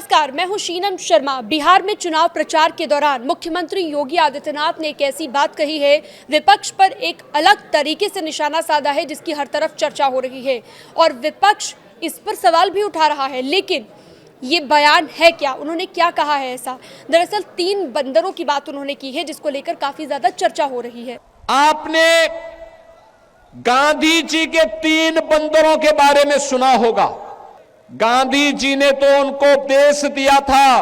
नमस्कार, मैं हूं शीनम शर्मा। बिहार में चुनाव प्रचार के दौरान मुख्यमंत्री योगी आदित्यनाथ ने एक ऐसी बात कही है, विपक्ष पर एक अलग तरीके से निशाना साधा है जिसकी हर तरफ चर्चा हो रही है और विपक्ष इस पर सवाल भी उठा रहा है। लेकिन ये बयान है क्या, उन्होंने क्या कहा है ऐसा? दरअसल 3 बंदरों की बात उन्होंने की है जिसको लेकर काफी ज्यादा चर्चा हो रही है। आपने गांधी जी के 3 बंदरों के बारे में सुना होगा। गांधी जी ने तो उनको उपदेश दिया था,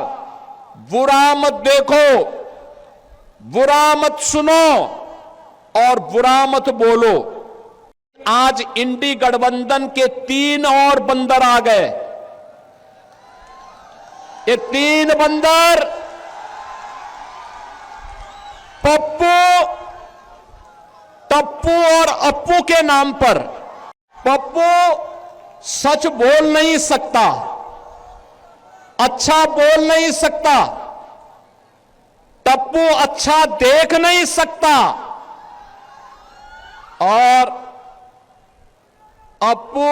बुरा मत देखो, बुरा मत सुनो और बुरा मत बोलो। आज इंडी गठबंधन के 3 और बंदर आ गए। ये 3 बंदर पप्पू, टप्पू और अप्पू के नाम पर। पप्पू सच बोल नहीं सकता, अच्छा बोल नहीं सकता। टप्पू अच्छा देख नहीं सकता और अप्पू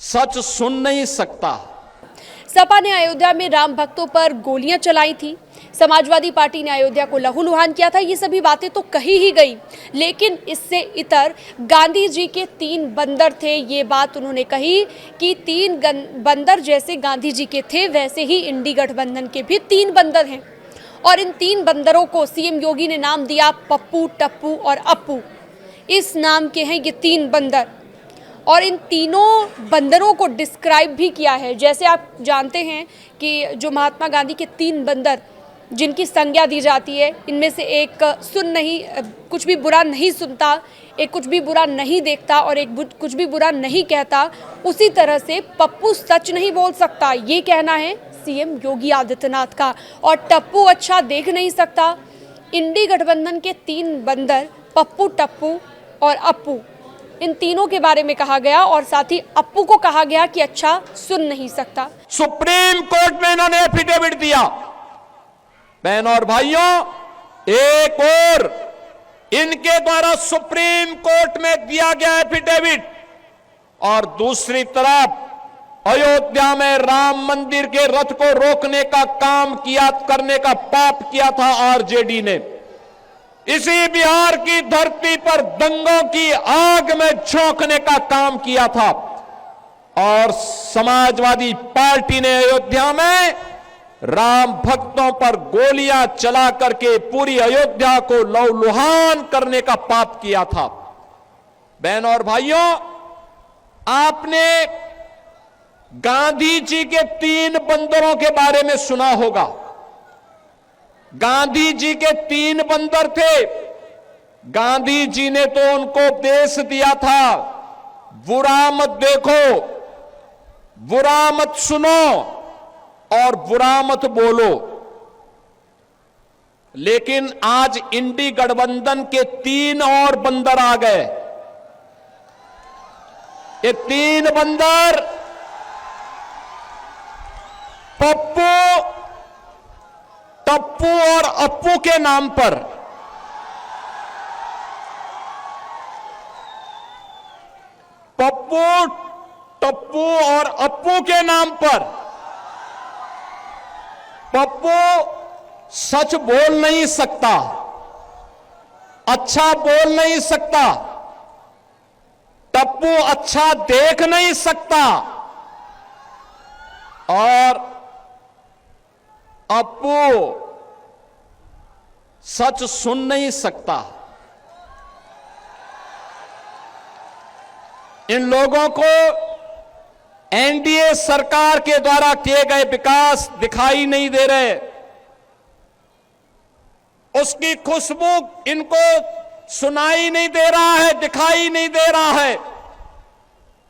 सच सुन नहीं सकता। सपा ने अयोध्या में राम भक्तों पर गोलियां चलाई थी, समाजवादी पार्टी ने अयोध्या को लहूलुहान किया था। ये सभी बातें तो कही ही गई, लेकिन इससे इतर गांधी जी के 3 बंदर थे। ये बात उन्होंने कही कि 3 बंदर जैसे गांधी जी के थे वैसे ही इंडी गठबंधन के भी 3 बंदर हैं और इन 3 बंदरों को सीएम योगी ने नाम दिया पप्पू, टप्पू और अप्पू। इस नाम के हैं ये 3 बंदर और इन तीनों बंदरों को डिस्क्राइब भी किया है। जैसे आप जानते हैं कि जो महात्मा गांधी के 3 बंदर जिनकी संज्ञा दी जाती है, इनमें से एक कुछ भी बुरा नहीं सुनता, एक कुछ भी बुरा नहीं देखता और एक कुछ भी बुरा नहीं कहता। उसी तरह से पप्पू सच नहीं बोल सकता, ये कहना है सीएम योगी आदित्यनाथ का। और टप्पू अच्छा देख नहीं सकता। इंडी गठबंधन के 3 बंदर पप्पू, टप्पू और अप्पू, इन तीनों के बारे में कहा गया और साथ ही अप्पू को कहा गया कि अच्छा सुन नहीं सकता। सुप्रीम कोर्ट में इन्होंने एफिडेविट दिया। बहनों और भाइयों, एक और इनके द्वारा सुप्रीम कोर्ट में दिया गया एफिडेविट और दूसरी तरफ अयोध्या में राम मंदिर के रथ को रोकने का काम किया, करने का पाप किया था आरजेडी ने। इसी बिहार की धरती पर दंगों की आग में झोंकने का काम किया था और समाजवादी पार्टी ने अयोध्या में राम भक्तों पर गोलियां चला करके पूरी अयोध्या को लहूलुहान करने का पाप किया था। बहनों और भाइयों, आपने गांधी जी के 3 बंदरों के बारे में सुना होगा। गांधी जी के 3 बंदर थे। गांधी जी ने तो उनको उपदेश दिया था, बुरा मत देखो, बुरा मत सुनो और बुरा मत बोलो। लेकिन आज इंडी गठबंधन के 3 और बंदर आ गए। ये 3 बंदर पप्पू, टप्पू और अप्पू के नाम पर। पप्पू, टप्पू और अप्पू के नाम पर। पप्पू सच बोल नहीं सकता, अच्छा बोल नहीं सकता। टप्पू अच्छा देख नहीं सकता और अप्पू सच सुन नहीं सकता। इन लोगों को एनडीए सरकार के द्वारा किए गए विकास दिखाई नहीं दे रहे, उसकी खुशबू इनको सुनाई नहीं दे रहा है, दिखाई नहीं दे रहा है।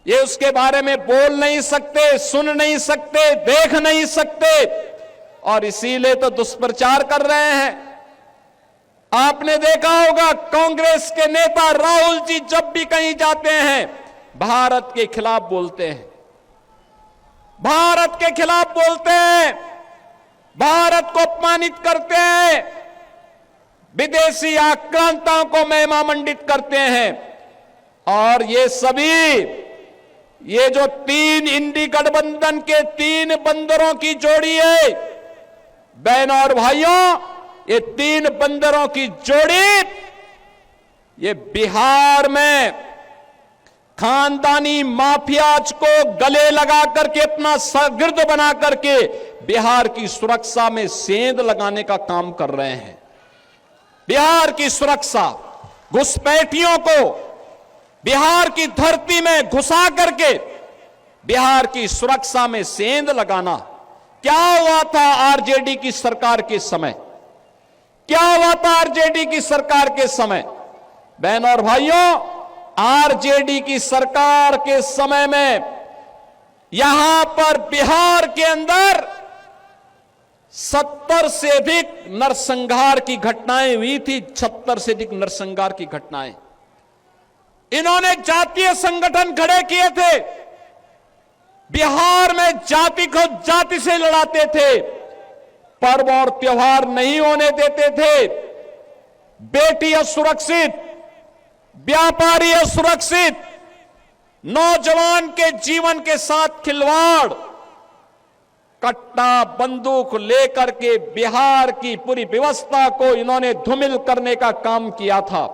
ये उसके बारे में बोल नहीं सकते, सुन नहीं सकते, देख नहीं सकते और इसीलिए तो दुष्प्रचार कर रहे हैं। आपने देखा होगा कांग्रेस के नेता राहुल जी जब भी कहीं जाते हैं भारत के खिलाफ बोलते हैं, भारत के खिलाफ बोलते हैं, भारत को अपमानित करते हैं, विदेशी आक्रांताओं को महिमा मंडित करते हैं और ये सभी ये जो तीन इंडी गठबंधन के तीन बंदरों की जोड़ी है, बहनों और भाइयों, ये तीन बंदरों की जोड़ी ये बिहार में खानदानी माफियाज को गले लगा करके अपना शागिर्द बना करके बिहार की सुरक्षा में सेंध लगाने का काम कर रहे हैं। बिहार की सुरक्षा, घुसपैठियों को बिहार की धरती में घुसा करके बिहार की सुरक्षा में सेंध लगाना। क्या हुआ था आरजेडी की सरकार के समय? क्या हुआ था आरजेडी की सरकार के समय? बहनों और भाइयों, आरजेडी की सरकार के समय में यहां पर बिहार के अंदर 70 से अधिक नरसंहार की घटनाएं हुई थी। 70 से अधिक नरसंहार की घटनाएं। इन्होंने जातीय संगठन खड़े किए थे। बिहार में जाति को जाति से लड़ाते थे, पर्व और त्योहार नहीं होने देते थे, बेटी असुरक्षित, व्यापारी असुरक्षित, नौजवान के जीवन के साथ खिलवाड़, कट्टा बंदूक लेकर के बिहार की पूरी व्यवस्था को इन्होंने धूमिल करने का काम किया था।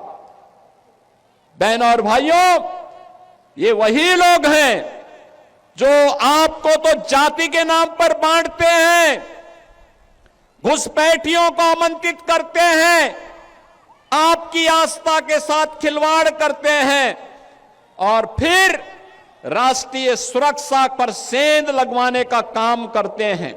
बहनों और भाइयों, ये वही लोग हैं जो आपको तो जाति के नाम पर बांटते हैं, घुसपैठियों को आमंत्रित करते हैं, आपकी आस्था के साथ खिलवाड़ करते हैं और फिर राष्ट्रीय सुरक्षा पर सेंध लगवाने का काम करते हैं।